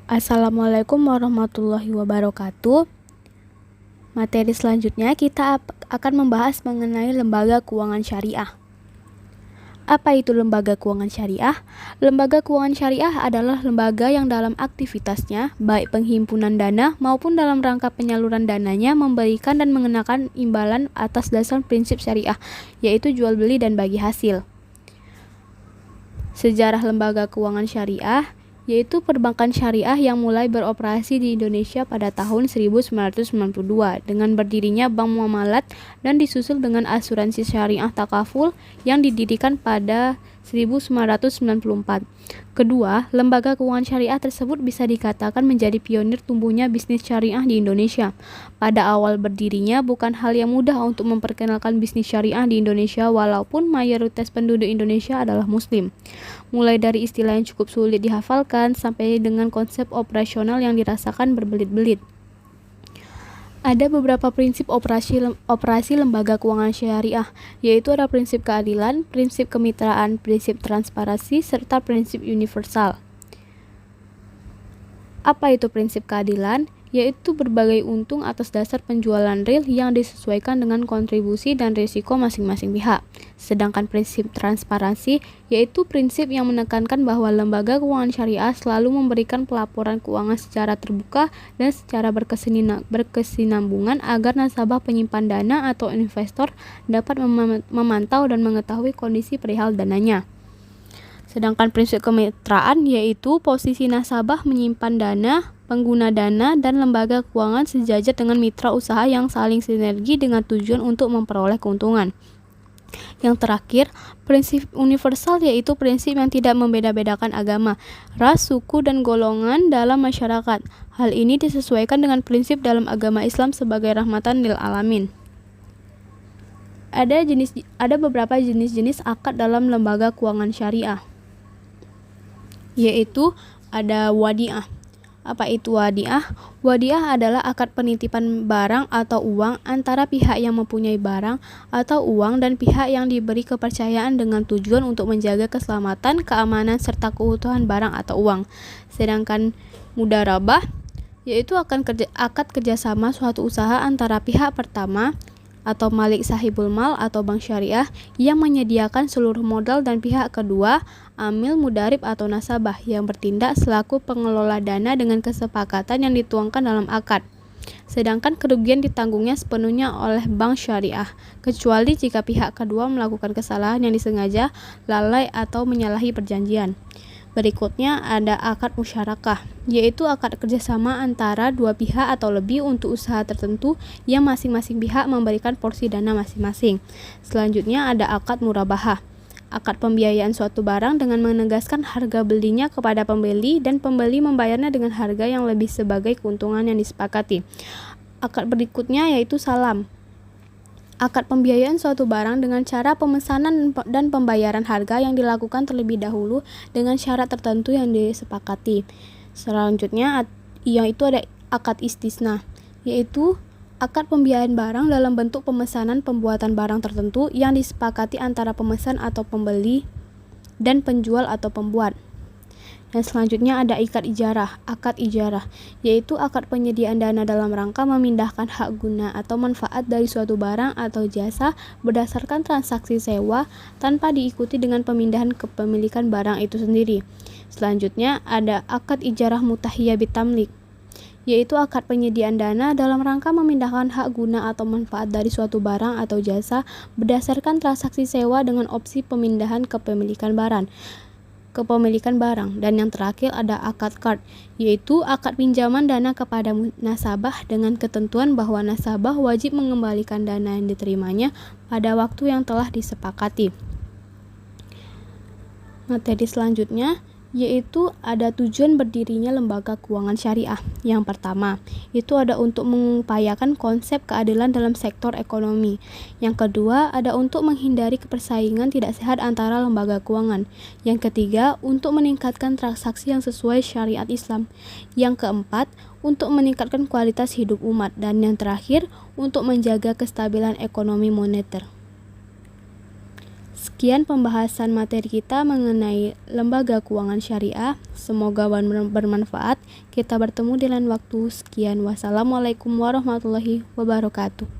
Assalamualaikum warahmatullahi wabarakatuh. Materi selanjutnya kita akan membahas mengenai lembaga keuangan syariah. Apa itu lembaga keuangan syariah? Lembaga keuangan syariah adalah lembaga yang dalam aktivitasnya, baik penghimpunan dana maupun dalam rangka penyaluran dananya, memberikan dan mengenakan imbalan atas dasar prinsip syariah, yaitu jual beli dan bagi hasil. Sejarah lembaga keuangan syariah yaitu perbankan syariah yang mulai beroperasi di Indonesia pada tahun 1992 dengan berdirinya Bank Muamalat dan disusul dengan asuransi syariah takaful yang didirikan pada 1994. Kedua, lembaga keuangan syariah tersebut bisa dikatakan menjadi pionir tumbuhnya bisnis syariah di Indonesia. Pada awal berdirinya bukan hal yang mudah untuk memperkenalkan bisnis syariah di Indonesia walaupun mayoritas penduduk Indonesia adalah muslim. Mulai dari istilah yang cukup sulit dihafalkan sampai dengan konsep operasional yang dirasakan berbelit-belit. Ada beberapa prinsip operasi lembaga keuangan syariah, yaitu ada prinsip keadilan, prinsip kemitraan, prinsip transparansi, serta prinsip universal. Apa itu prinsip keadilan? Yaitu berbagai untung atas dasar penjualan real yang disesuaikan dengan kontribusi dan risiko masing-masing pihak. Sedangkan prinsip transparansi yaitu prinsip yang menekankan bahwa lembaga keuangan syariah selalu memberikan pelaporan keuangan secara terbuka dan secara berkesinambungan agar nasabah penyimpan dana atau investor dapat memantau dan mengetahui kondisi perihal dananya. Sedangkan prinsip kemitraan yaitu posisi nasabah menyimpan dana, pengguna dana, dan lembaga keuangan sejajar dengan mitra usaha yang saling sinergi dengan tujuan untuk memperoleh keuntungan. Yang terakhir, prinsip universal yaitu prinsip yang tidak membeda-bedakan agama, ras, suku, dan golongan dalam masyarakat. Hal ini disesuaikan dengan prinsip dalam agama Islam sebagai rahmatan lil alamin. Ada beberapa jenis-jenis akad dalam lembaga keuangan syariah, yaitu ada wadiah. Apa itu wadiah? Wadiah adalah akad penitipan barang atau uang antara pihak yang mempunyai barang atau uang dan pihak yang diberi kepercayaan dengan tujuan untuk menjaga keselamatan, keamanan, serta keutuhan barang atau uang. Sedangkan mudharabah yaitu akad kerjasama suatu usaha antara pihak pertama atau malik sahibul mal atau bank syariah yang menyediakan seluruh modal dan pihak kedua amil mudarib atau nasabah yang bertindak selaku pengelola dana dengan kesepakatan yang dituangkan dalam akad. Sedangkan kerugian ditanggungnya sepenuhnya oleh bank syariah, kecuali jika pihak kedua melakukan kesalahan yang disengaja, lalai atau menyalahi perjanjian. Berikutnya ada akad musyarakah, yaitu akad kerjasama antara dua pihak atau lebih untuk usaha tertentu yang masing-masing pihak memberikan porsi dana masing-masing. Selanjutnya ada akad murabahah, akad pembiayaan suatu barang dengan menegaskan harga belinya kepada pembeli dan pembeli membayarnya dengan harga yang lebih sebagai keuntungan yang disepakati. Akad berikutnya yaitu salam, akad pembiayaan suatu barang dengan cara pemesanan dan pembayaran harga yang dilakukan terlebih dahulu dengan syarat tertentu yang disepakati. Selanjutnya yaitu ada akad istisna, yaitu akad pembiayaan barang dalam bentuk pemesanan pembuatan barang tertentu yang disepakati antara pemesan atau pembeli dan penjual atau pembuat. Dan selanjutnya ada akad ijarah, yaitu akad penyediaan dana dalam rangka memindahkan hak guna atau manfaat dari suatu barang atau jasa berdasarkan transaksi sewa tanpa diikuti dengan pemindahan kepemilikan barang itu sendiri. Selanjutnya ada akad ijarah mutahiyah bitamlik, yaitu akad penyediaan dana dalam rangka memindahkan hak guna atau manfaat dari suatu barang atau jasa berdasarkan transaksi sewa dengan opsi pemindahan kepemilikan barang. Dan yang terakhir ada akad qard, yaitu akad pinjaman dana kepada nasabah dengan ketentuan bahwa nasabah wajib mengembalikan dana yang diterimanya pada waktu yang telah disepakati. Materi selanjutnya yaitu ada tujuan berdirinya lembaga keuangan syariah. Yang pertama, itu ada untuk mengupayakan konsep keadilan dalam sektor ekonomi. Yang kedua, ada untuk menghindari kepersaingan tidak sehat antara lembaga keuangan. Yang ketiga, untuk meningkatkan transaksi yang sesuai syariat Islam. Yang keempat, untuk meningkatkan kualitas hidup umat. Dan yang terakhir, untuk menjaga kestabilan ekonomi moneter. Sekian pembahasan materi kita mengenai lembaga keuangan syariah. Semoga bermanfaat. Kita bertemu di lain waktu. Sekian, wassalamualaikum warahmatullahi wabarakatuh.